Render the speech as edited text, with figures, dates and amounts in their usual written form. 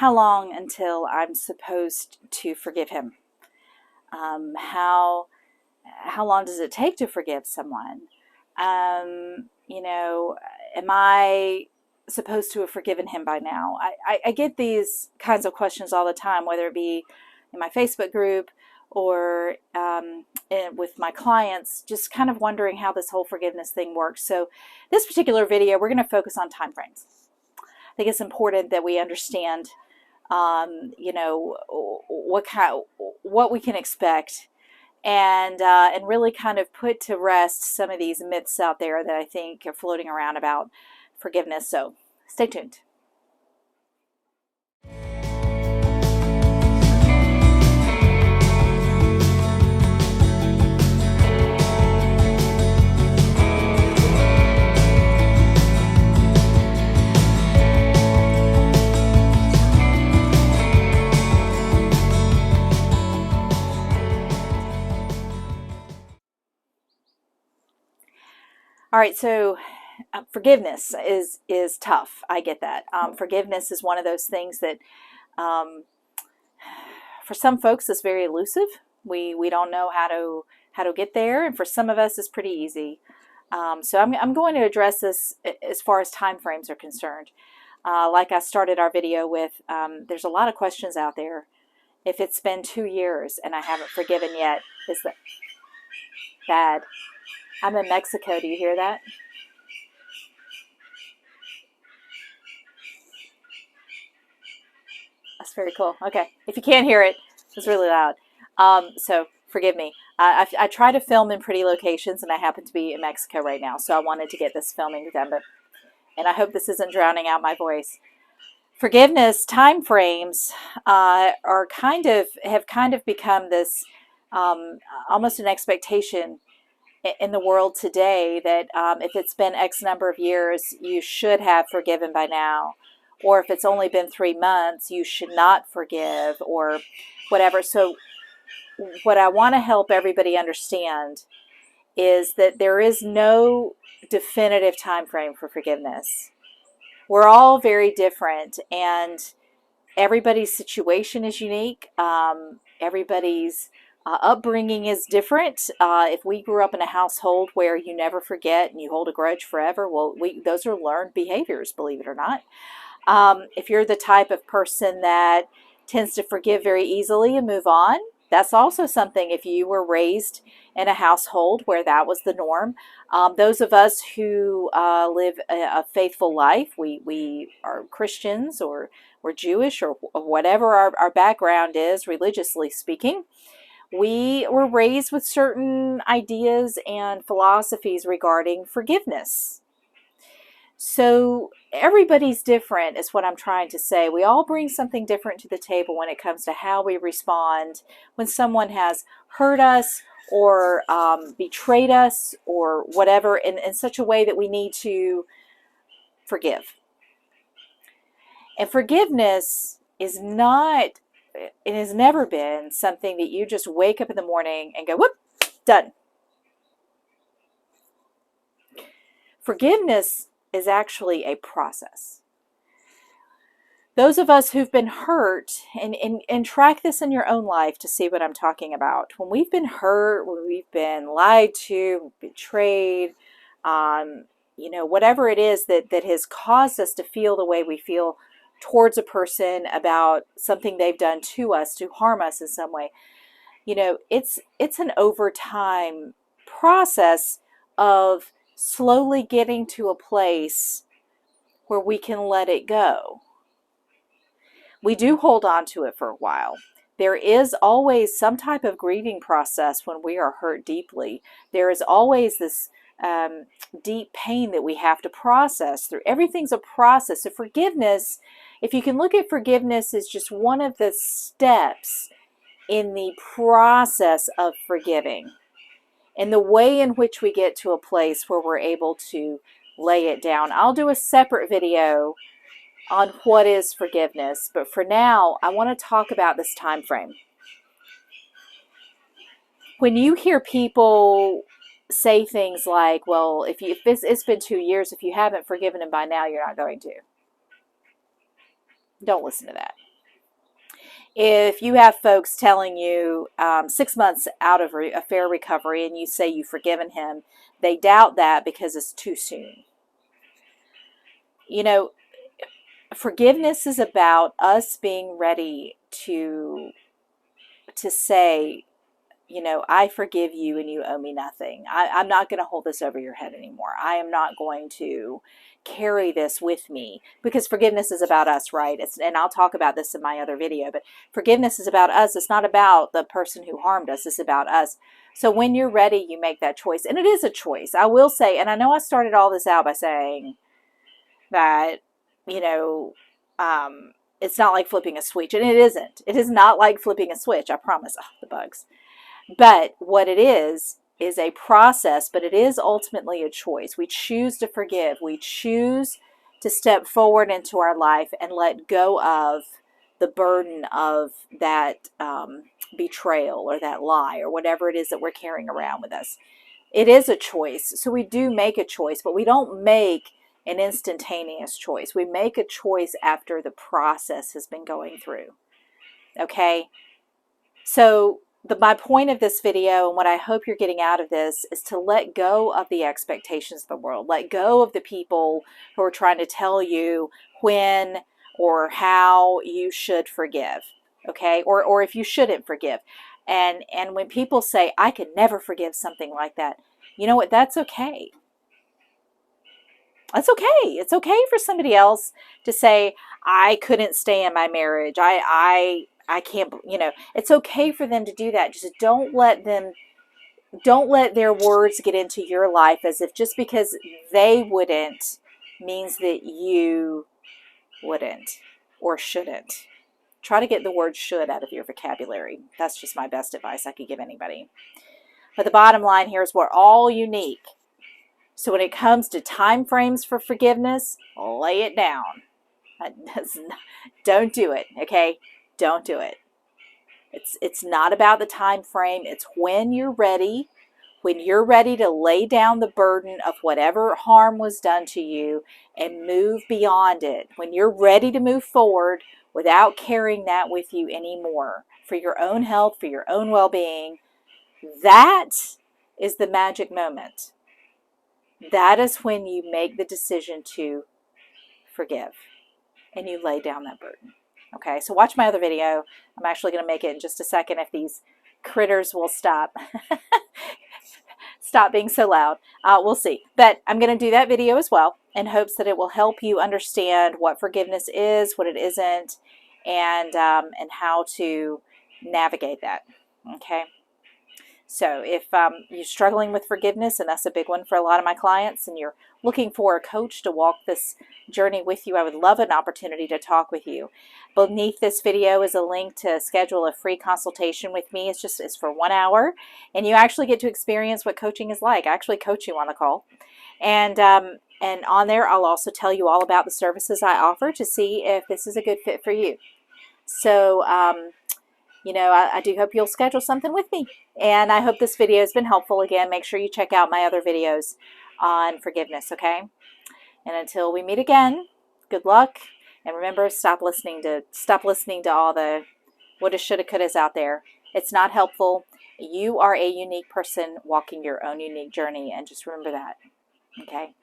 how long until I'm supposed to forgive him? How long does it take to forgive someone? You know, am I supposed to have forgiven him by now? I get these kinds of questions all the time, whether it be in my Facebook group or with my clients, just kind of wondering how this whole forgiveness thing works. So this particular video, we're going to focus on time frames. I think it's important that we understand, you know, what we can expect, and really kind of put to rest some of these myths out there that I think are floating around about forgiveness. So stay tuned. All right, so forgiveness is tough. I get that. Forgiveness is one of those things that, for some folks, is very elusive. We don't know how to get there, and for some of us, it's pretty easy. So I'm going to address this as far as time frames are concerned. Like I started our video with, there's a lot of questions out there. If it's been 2 years and I haven't forgiven yet, is that bad? I'm in Mexico. Do you hear that? That's very cool. Okay. If you can't hear it, it's really loud. So forgive me. I try to film in pretty locations, and I happen to be in Mexico right now. So I wanted to get this filming done, and I hope this isn't drowning out my voice. Forgiveness time frames have kind of become this almost an expectation in the world today that if it's been X number of years, you should have forgiven by now. Or if it's only been 3 months, you should not forgive, or whatever. So what I want to help everybody understand is that there is no definitive time frame for forgiveness. We're all very different, and everybody's situation is unique. Everybody's upbringing is different. If we grew up in a household where you never forget and you hold a grudge forever, well, those are learned behaviors, believe it or not. If you're the type of person that tends to forgive very easily and move on, that's also something. If you were raised in a household where that was the norm, those of us who live a faithful life, we are Christians, or we're Jewish, or whatever our background is, religiously speaking, we were raised with certain ideas and philosophies regarding forgiveness. So everybody's different is what I'm trying to say. We all bring something different to the table when it comes to how we respond when someone has hurt us or betrayed us or whatever in such a way that we need to forgive. And forgiveness is not, it has never been something that you just wake up in the morning and go, whoop, done. Forgiveness is actually a process. Those of us who've been hurt, and track this in your own life to see what I'm talking about. When we've been hurt, when we've been lied to, betrayed, you know, whatever it is that has caused us to feel the way we feel towards a person about something they've done to us to harm us in some way, you know, it's an overtime process of slowly getting to a place where we can let it go. We do hold on to it for a while. There is always some type of grieving process when we are hurt deeply. There is always this deep pain that we have to process through. Everything's a process. So forgiveness, if you can look at forgiveness as just one of the steps in the process of forgiving, and the way in which we get to a place where we're able to lay it down. I'll do a separate video on what is forgiveness, but for now, I want to talk about this time frame. When you hear people say things like, well, if it's been 2 years, if you haven't forgiven him by now, you're not going to. Don't listen to that. If you have folks telling you 6 months out of a fair recovery and you say you've forgiven him, they doubt that because it's too soon. You know, forgiveness is about us being ready to say, you know, I forgive you and you owe me nothing. I'm not going to hold this over your head anymore. I am not going to carry this with me, because forgiveness is about us, right? And I'll talk about this in my other video, but forgiveness is about us. It's not about the person who harmed us. It's about us. So when you're ready, you make that choice. And it is a choice. I will say, and I know I started all this out by saying that, you know, it's not like flipping a switch, and it isn't. It is not like flipping a switch, I promise. Oh, the bugs. But what it is a process, but it is ultimately a choice. We choose to forgive. We choose to step forward into our life and let go of the burden of that betrayal or that lie or whatever it is that we're carrying around with us. It is a choice. So we do make a choice, but we don't make an instantaneous choice. We make a choice after the process has been going through. Okay? So my point of this video, and what I hope you're getting out of this, is to let go of the expectations of the world. Let go of the people who are trying to tell you when or how you should forgive, okay? Or if you shouldn't forgive. And when people say, I could never forgive something like that, you know what? That's okay. That's okay. It's okay for somebody else to say, I couldn't stay in my marriage. I can't, you know, it's okay for them to do that. Just don't let their words get into your life as if just because they wouldn't means that you wouldn't or shouldn't. Try to get the word should out of your vocabulary. That's just my best advice I could give anybody. But the bottom line here is we're all unique. So when it comes to time frames for forgiveness, lay it down. Don't do it, okay? Don't do it. It's not about the time frame. It's when you're ready to lay down the burden of whatever harm was done to you and move beyond it. When you're ready to move forward without carrying that with you anymore for your own health, for your own well-being, that is the magic moment. That is when you make the decision to forgive and you lay down that burden. Okay, so watch my other video. I'm actually going to make it in just a second if these critters will stop. Stop being so loud. We'll see. But I'm going to do that video as well in hopes that it will help you understand what forgiveness is, what it isn't, and how to navigate that. Okay. So if you're struggling with forgiveness, and that's a big one for a lot of my clients, and you're looking for a coach to walk this journey with you, I would love an opportunity to talk with you. Beneath this video is a link to schedule a free consultation with me. It's for 1 hour, and you actually get to experience what coaching is like. I actually coach you on the call. And on there, I'll also tell you all about the services I offer to see if this is a good fit for you. So, you know, I do hope you'll schedule something with me. And I hope this video has been helpful. Again, make sure you check out my other videos on forgiveness, okay? And until we meet again, good luck. And remember, stop listening to all the woulda, shoulda, couldas out there. It's not helpful. You are a unique person walking your own unique journey, and just remember that, okay?